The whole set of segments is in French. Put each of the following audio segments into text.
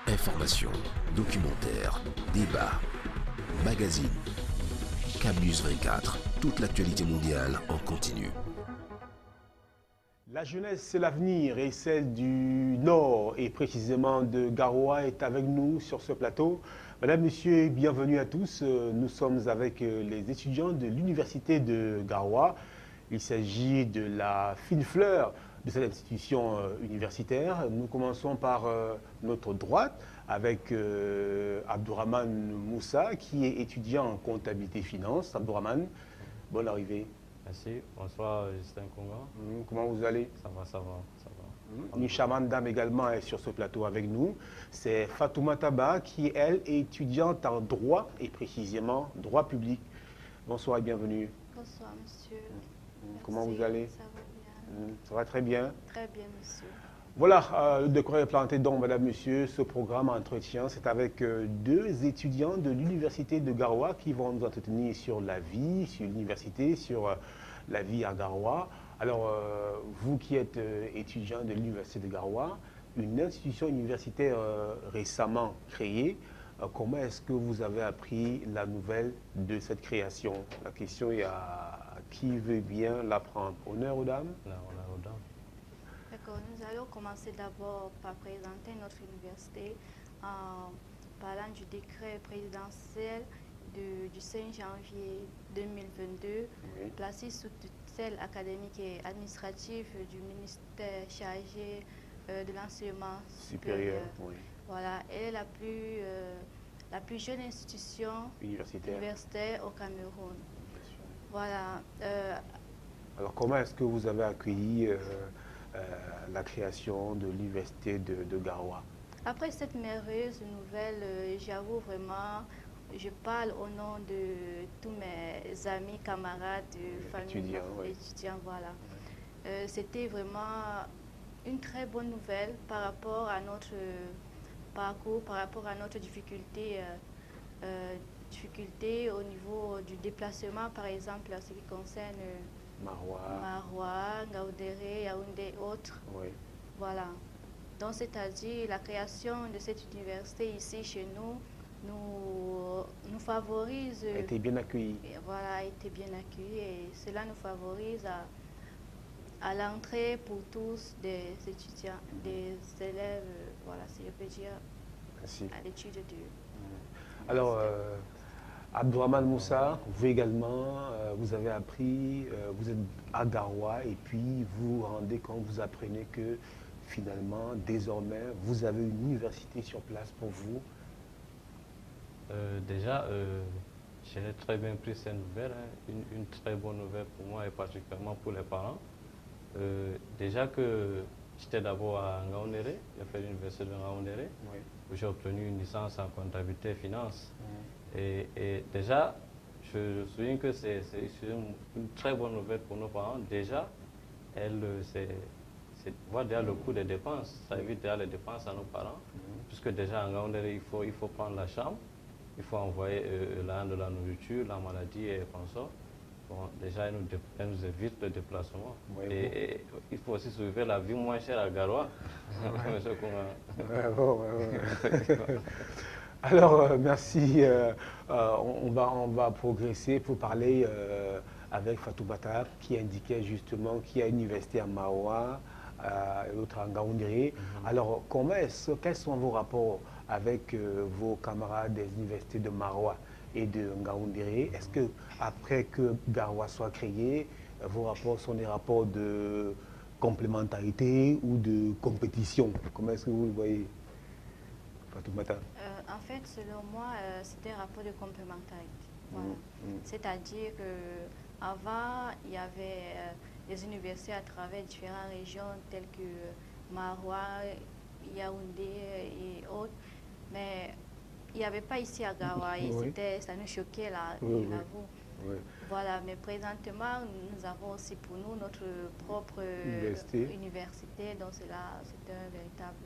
Information, documentaires, débats, magazines, Campus 24, toute l'actualité mondiale en continu. La jeunesse, c'est l'avenir et celle du Nord et précisément de Garoua est avec nous sur ce plateau. Madame, Monsieur, bienvenue à tous. Nous sommes avec les étudiants de l'Université de Garoua. Il s'agit de la fine fleur de cette institution universitaire. Nous commençons par notre droite avec Abdourahmane Moussa qui est étudiant en comptabilité finance. Abdourahmane, bonne arrivée. Merci, bonsoir Justin Conga. Comment vous allez? Ça va, ça va, ça va. Une charmante dame également est sur ce plateau avec nous. C'est Fatouma Taba qui, elle, est étudiante en droit et précisément droit public. Bonsoir et bienvenue. Bonsoir monsieur. Comment Merci, vous allez? Ça va bien. Ça va très bien. Très bien monsieur. Voilà, le décor est planté donc, madame, monsieur. Ce programme entretien, c'est avec deux étudiants de l'université de Garoua qui vont nous entretenir sur la vie, sur l'université, sur la vie à Garoua. Alors, vous qui êtes étudiant de l'université de Garoua, une institution universitaire récemment créée, comment est-ce que vous avez appris la nouvelle de cette création? La question est à qui veut bien l'apprendre. Honneur aux dames? Honneur aux dames. D'accord, nous allons commencer d'abord par présenter notre université en parlant du décret présidentiel du 5 janvier 2022, Oui. placé sous tutelle académique et administrative du ministère chargé de l'enseignement supérieur. Oui. Voilà, elle est la plus jeune institution universitaire au Cameroun. Voilà. Alors, comment est-ce que vous avez accueilli la création de l'université de Garoua? Après cette merveilleuse nouvelle, j'avoue vraiment, je parle au nom de tous mes amis, camarades, familles, étudiants, voilà. C'était vraiment une très bonne nouvelle par rapport à notre parcours, par rapport à notre difficulté au niveau du déplacement, par exemple, en ce qui concerne Maroua, Ngaoundéré, Yaoundé et autres. Oui. Voilà. Donc, c'est-à-dire la création de cette université ici chez nous nous favorise. A été bien accueillie. Voilà, a été bien accueillie et cela nous favorise à l'entrée pour tous des étudiants, des élèves, voilà, si je peux dire, Merci. à l'étude du. Alors, Abdourahmane Moussa, vous également, vous avez appris, vous êtes à Garoua et puis vous vous rendez compte, vous apprenez que finalement, désormais, vous avez une université sur place pour vous. Déjà, j'ai très bien pris cette nouvelle, hein, une très bonne nouvelle pour moi et particulièrement pour les parents. Déjà que j'étais d'abord à Ngaoundéré, j'ai fait l'université de Ngaoundéré, Oui. où j'ai obtenu une licence en comptabilité et finance. Et déjà, je me souviens que c'est une très bonne nouvelle pour nos parents. Déjà, voir déjà le coût des dépenses, ça évite déjà les dépenses à nos parents, puisque déjà en Ngaoundéré, il faut prendre la chambre, il faut envoyer de la nourriture, la maladie et consort. Bon, déjà, elle nous évite le déplacement. Oui, et il faut aussi soulever la vie moins chère à Garoua. Alors, merci. On va progresser pour parler avec Fatou Bata qui indiquait justement qu'il y a une université à Maroua et l'autre à Ngaoundéré. Alors, quels sont vos rapports avec vos camarades des universités de Maroua et de Ngaoundéré? Est-ce que après que Garoua soit créé, vos rapports sont des rapports de complémentarité ou de compétition? Comment est-ce que vous le voyez, Fatou Bata? En fait, selon moi, c'était un rapport de complémentarité. Voilà. C'est-à-dire qu'avant, il y avait des universités à travers différentes régions telles que Maroua, Yaoundé et autres, mais il n'y avait pas ici à Garoua et ça nous choquait là, j'avoue. Oui. Voilà, mais présentement, nous avons aussi pour nous notre propre université, donc c'est un véritable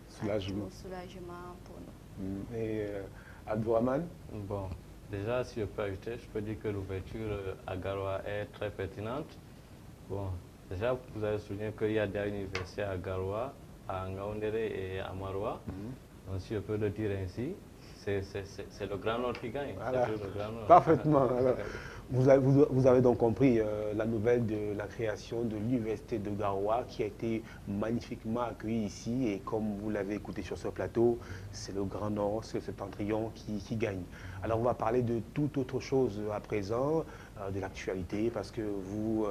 soulagement pour nous. Et Abdourahmane? Bon, déjà, si je peux ajouter, je peux dire que l'ouverture à Garoua est très pertinente. Bon, déjà, vous avez souligné qu'il y a déjà une université à Garoua, à Ngaoundéré et à Maroua. Donc, si je peux le dire ainsi, c'est le Grand Nord qui gagne. Voilà. C'est le Grand Nord. Parfaitement. Alors, vous avez donc compris la nouvelle de la création de l'Université de Garoua qui a été magnifiquement accueillie ici. Et comme vous l'avez écouté sur ce plateau, c'est le Grand Nord, c'est le Septentrion qui gagne. Alors on va parler de toute autre chose à présent, de l'actualité, parce que vous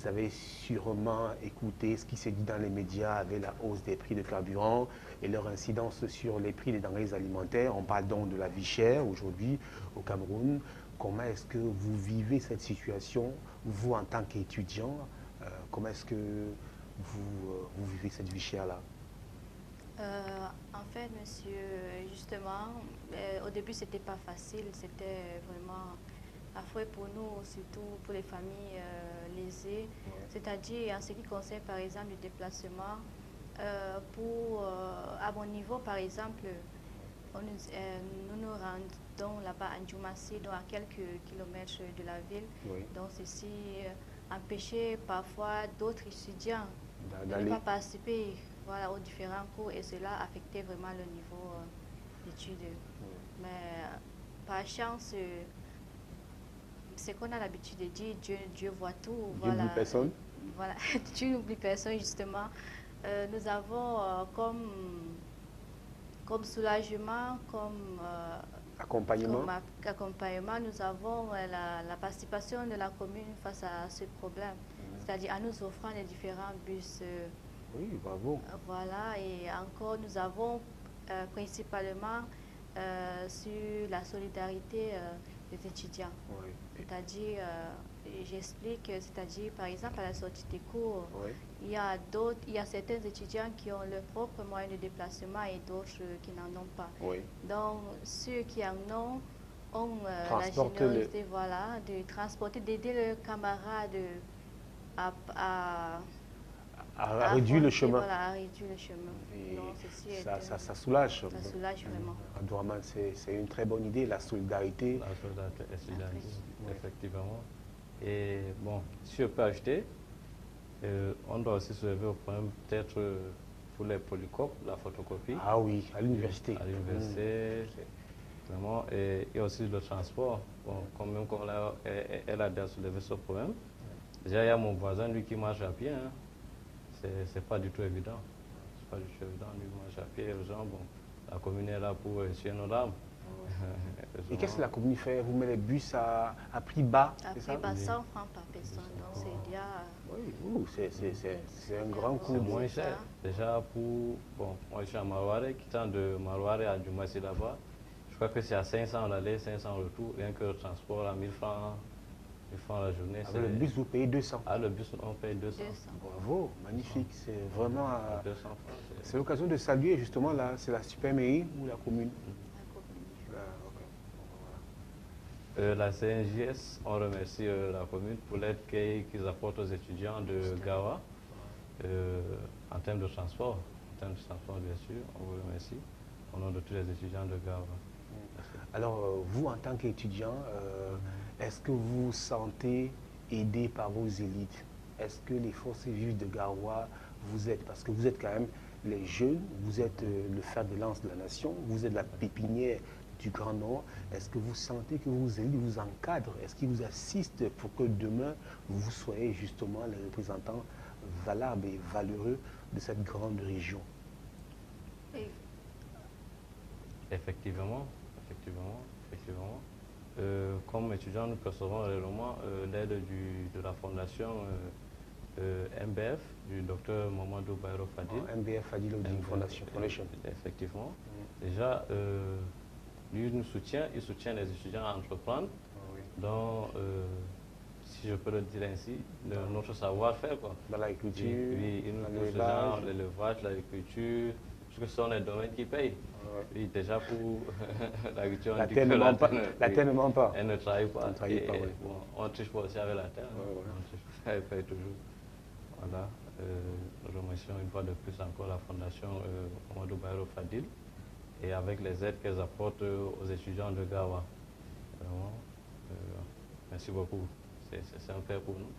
avez sûrement écouté ce qui s'est dit dans les médias avec la hausse des prix de carburant et leur incidence sur les prix des denrées alimentaires. On parle donc de la vie chère aujourd'hui au Cameroun. Comment est-ce que vous vivez cette situation, vous en tant qu'étudiant, comment est-ce que vous vivez cette vie chère-là? En fait, monsieur, justement, au début, c'était pas facile, c'était vraiment affreux pour nous, surtout pour les familles lésées. Ouais. C'est-à-dire, en ce qui concerne, par exemple, le déplacement, à mon niveau, par exemple, nous nous rendons là-bas à Ndjoumassi, donc à quelques kilomètres de la ville. Oui. Donc, ceci empêchait parfois d'autres étudiants de ne D'aller. pas participer, voilà, aux différents cours, et cela affectait vraiment le niveau d'études. Mais par chance, c'est qu'on a l'habitude de dire Dieu voit tout. Dieu n'oublie personne. Voilà, Dieu n'oublie personne, justement. Nous avons comme soulagement, comme Accompagnement. accompagnement, nous avons la participation de la commune face à ce problème, c'est-à-dire en nous offrant les différents bus. Oui, bravo. Voilà, et encore nous avons principalement sur la solidarité des étudiants. Oui. C'est-à-dire, j'explique, c'est-à-dire par exemple à la sortie des cours, Oui. il y a certains étudiants qui ont leur propre moyen de déplacement et d'autres qui n'en ont pas. Oui. Donc ceux qui en ont la Transporte générosité, voilà, de transporter, d'aider leurs camarades à réduire le chemin. Voilà, à réduire le chemin. Et Donc, ceci est ça soulage. ça soulage vraiment. Abdourahmane, c'est une très bonne idée, la solidarité. La solidarité étudiantine, Oui. effectivement. Et bon, si je peux ajouter, on doit aussi se lever au problème peut-être pour les polycopes, la photocopie. Ah oui, à l'université. À l'université, vraiment, et aussi le transport. Bon, quand même, elle a déjà soulevé ce problème. Déjà, il y a mon voisin, lui, qui marche à pied. Hein. C'est pas du tout évident. C'est pas du tout évident, lui, marche à pied. Les gens, bon, la commune est là pour essuyer nos larmes. Et qu'est-ce que la commune fait? Vous mettez les bus à prix bas, c'est ça? Après, 100 francs par personne, donc c'est déjà... Oui, c'est un grand C'est coût. moins cher. Déjà, bon, moi je suis à Marouaré, quittant de Marouaré à Djoumassi là-bas, je crois que c'est à 500 l'aller, 500 retour, rien que le transport à 1000 francs la journée. Avec le bus, vous payez 200. Ah, le bus, on paye 200. Bravo, magnifique. C'est vraiment. 200 francs. C'est l'occasion de saluer justement là, c'est la super mairie ou la commune? la commune. Ok. La CNJS, on remercie la commune pour l'aide qu'ils apportent aux étudiants de Gawa en termes de transport. En termes de transport, bien sûr, on vous remercie au nom de tous les étudiants de Gawa. Alors, vous, en tant qu'étudiant, est-ce que vous vous sentez aidé par vos élites? Est-ce que les forces vives de Garoua vous aident? Parce que vous êtes quand même les jeunes, vous êtes le fer de lance de la nation, vous êtes la pépinière du Grand Nord. Est-ce que vous sentez que vos élites vous encadrent? Est-ce qu'ils vous assistent pour que demain, vous soyez justement les représentants valables et valeureux de cette grande région? Et Effectivement. Comme étudiants, nous percevons réellement l'aide de la fondation MBF, du docteur Mamadou Bayro Fadil. MBF Fadil Holding Foundation. Effectivement. Déjà, lui il soutient les étudiants à entreprendre. Donc, si je peux le dire ainsi, notre savoir-faire. Dans l'agriculture, oui, il nous pousse l'élevage, l'agriculture, parce que ce sont les domaines qui payent. Oui, déjà pour l'agriculture, la terre ne ment pas. Elle ne travaille pas. On travaille pas, oui. Bon, on ne triche pas aussi avec la terre. Elle paye toujours. Voilà. Nous remercions une fois de plus encore la fondation Mamadou Bayro Fadil et avec les aides qu'elles apportent aux étudiants de Gawa. Vraiment, merci beaucoup. C'est un père pour nous.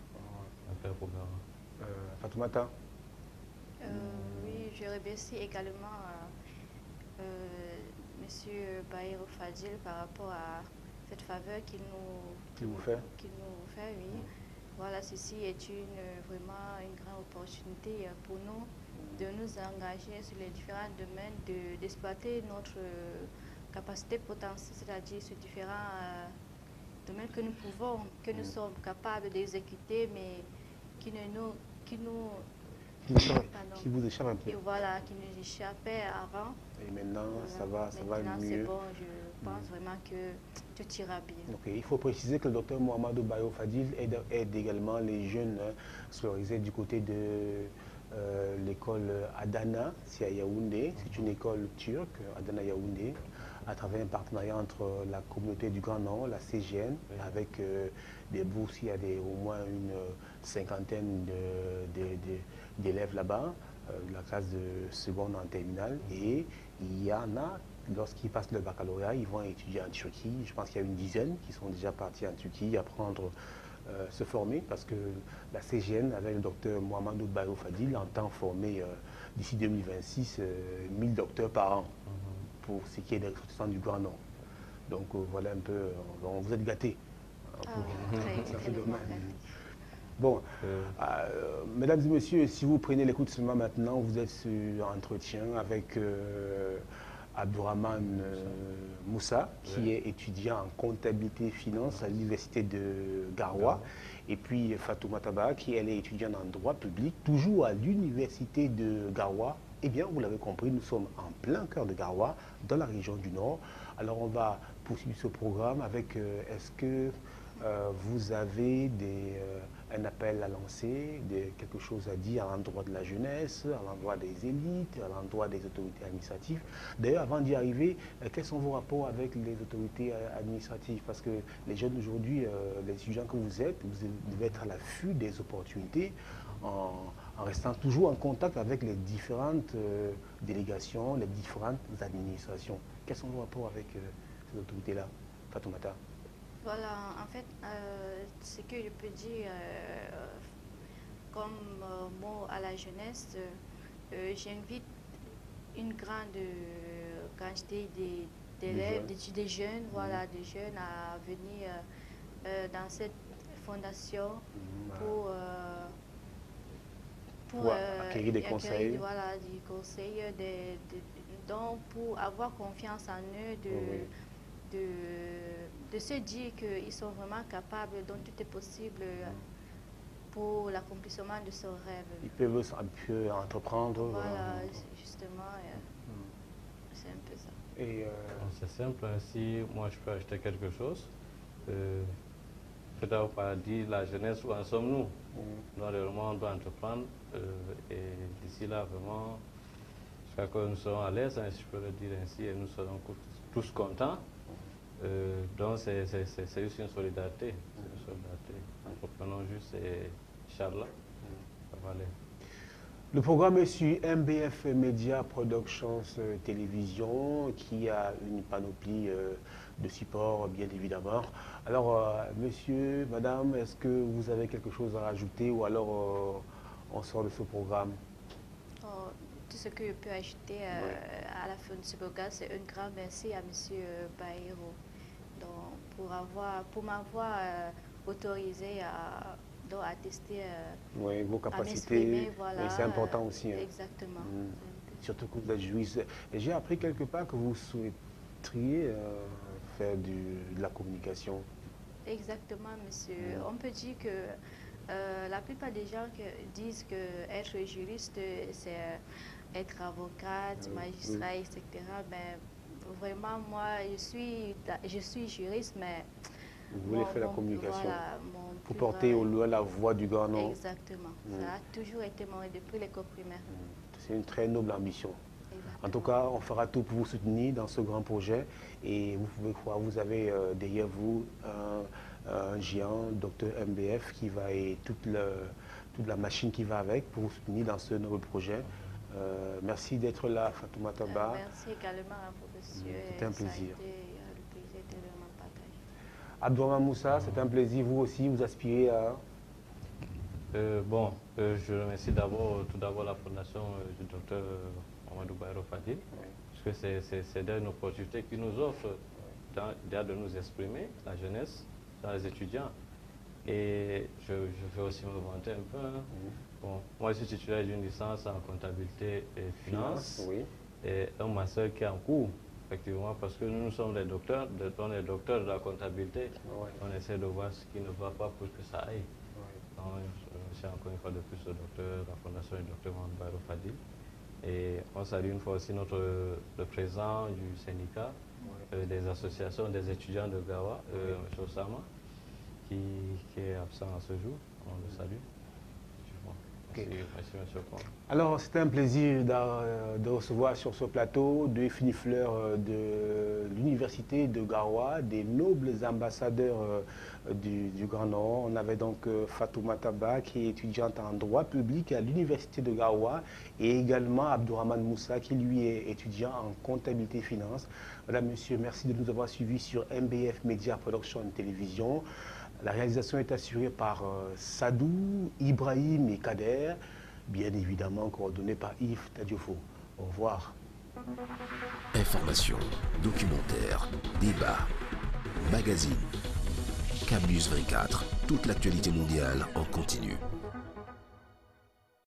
Un père pour Gawa. Fatoumata? Oui, je remercie également Monsieur Baïro Fadil par rapport à cette faveur Qu'il vous fait. Oui. Voilà, ceci est vraiment une grande opportunité pour nous de nous engager sur les différents domaines, d'exploiter notre capacité potentielle, c'est-à-dire sur différents domaines que nous pouvons, que nous sommes capables d'exécuter, mais qui vous échappe un peu. Et voilà, qui nous échappait avant. Et maintenant, voilà. ça va Maintenant, mieux. c'est bon, je pense vraiment que tout ira bien. Okay. Il faut préciser que le docteur Mohamedou Bayo Fadil aide également les jeunes scolarisés du côté de l'école Adana, c'est à Yaoundé. C'est une école turque, Adana Yaoundé, à travers un partenariat entre la communauté du Grand Nord, la CGN, avec des bourses. Il y a au moins une cinquantaine d'élèves là-bas, de la classe de seconde en terminale. Et il y en a, lorsqu'ils passent le baccalauréat, ils vont étudier en Turquie. Je pense qu'il y a une dizaine qui sont déjà partis en Turquie apprendre, se former, parce que la CGN, avec le docteur Mohamedou Bayo Fadil, entend former d'ici 2026 1000 docteurs par an pour ce qui est des ressortissants du Grand Nord. Donc voilà un peu, vous êtes gâtés. Très dommage. Bon, mesdames et messieurs, si vous prenez l'écoute seulement maintenant, vous êtes sur entretien avec Abdourahmane Moussa, qui est étudiant en comptabilité et finance à l'université de Garoua, et puis Fatoumata Ba, qui elle est étudiante en droit public, toujours à l'université de Garoua. Eh bien, vous l'avez compris, nous sommes en plein cœur de Garoua, dans la région du Nord. Alors, on va poursuivre ce programme avec, est-ce que vous avez un appel à lancer, quelque chose à dire à l'endroit de la jeunesse, à l'endroit des élites, à l'endroit des autorités administratives. D'ailleurs, avant d'y arriver, quels sont vos rapports avec les autorités administratives? Parce que les jeunes aujourd'hui, les étudiants que vous êtes, vous devez être à l'affût des opportunités en restant toujours en contact avec les différentes délégations, les différentes administrations. Quels sont vos rapports avec ces autorités-là, Fatoumata? Voilà, en fait, ce que je peux dire comme mot à la jeunesse, j'invite une grande quantité d'élèves, des jeunes, voilà, des jeunes à venir dans cette fondation pour acquérir des conseils. Voilà, des conseils, donc pour avoir confiance en eux, de se dire qu'ils sont vraiment capables, donc tout est possible pour l'accomplissement de son rêve. Ils peuvent un peu entreprendre. Voilà, justement, c'est un peu ça. C'est simple, si moi je peux acheter quelque chose, peut-être pas dire la jeunesse, où en sommes-nous? Normalement, on doit entreprendre et d'ici là, vraiment, je crois que nous serons à l'aise, hein, si je peux le dire ainsi, et nous serons tous contents. Donc c'est juste une solidarité. Entreprenons juste et Inch'Allah, ça va aller. Le programme est sur MBF Media Productions Télévision, qui a une panoplie de supports, bien évidemment. Alors, monsieur, madame, est-ce que vous avez quelque chose à rajouter ou alors on sort de ce programme? Tout ce que je peux ajouter à la fin de ce programme, c'est un grand merci à monsieur Baïro pour m'avoir autorisé à tester vos capacités. Voilà, c'est important aussi. Hein. Exactement. Surtout que vous êtes juriste. J'ai appris quelque part que vous souhaiteriez faire de la communication. Exactement, monsieur. On peut dire que la plupart des gens disent que être juriste, c'est être avocate, magistrat, etc. Mais vraiment, moi, je suis juriste, mais... Vous voulez faire la communication, voilà, pour porter au loin la voix du Grand Nord. Exactement. Ça a toujours été mon rêve depuis l'école primaire. C'est une très noble ambition. Exactement. En tout cas, on fera tout pour vous soutenir dans ce grand projet. Et vous pouvez croire, vous avez derrière vous un géant, Dr MBF, qui va et toute la machine qui va avec pour vous soutenir dans ce nouveau projet. Merci d'être là, Fatoumata Ba. Merci également à vous, monsieur. C'était un plaisir. Le plaisir de vraiment partager. Abdourahmane Moussa, c'est un plaisir. Vous aussi, vous aspirez à... Je remercie tout d'abord la fondation du docteur Mamadou Bayero Fadil, parce que c'est une opportunité qui nous offre de nous exprimer, la jeunesse, les étudiants. Et je vais aussi me vanter un peu. Bon, moi, je suis titulaire d'une licence en comptabilité et finance, et un master qui est en cours, effectivement, parce que nous sommes les docteurs, les docteurs de la comptabilité. On essaie de voir ce qui ne va pas pour que ça aille. Donc, je remercie encore une fois de plus le docteur, la fondation du docteur Mamadou Bayero Fadil. Et on salue une fois aussi le président du syndicat, des associations des étudiants de Gawa, M. Osama, qui est absent à ce jour. On le salue. Merci, monsieur Kouan. Alors, c'était un plaisir de recevoir sur ce plateau deux finifleurs de l'université de Gawa, des nobles ambassadeurs du Grand Nord. On avait donc Fatoumata Ba, qui est étudiante en droit public à l'université de Gawa, et également Abdourahmane Moussa, qui lui est étudiant en comptabilité et finance. Madame, monsieur, merci de nous avoir suivis sur MBF Media Production Télévision. La réalisation est assurée par Sadou, Ibrahim et Kader, bien évidemment coordonnée par Yves Tadiofo. Au revoir. Informations, documentaires, débats, magazines, Campus 24, toute l'actualité mondiale en continu.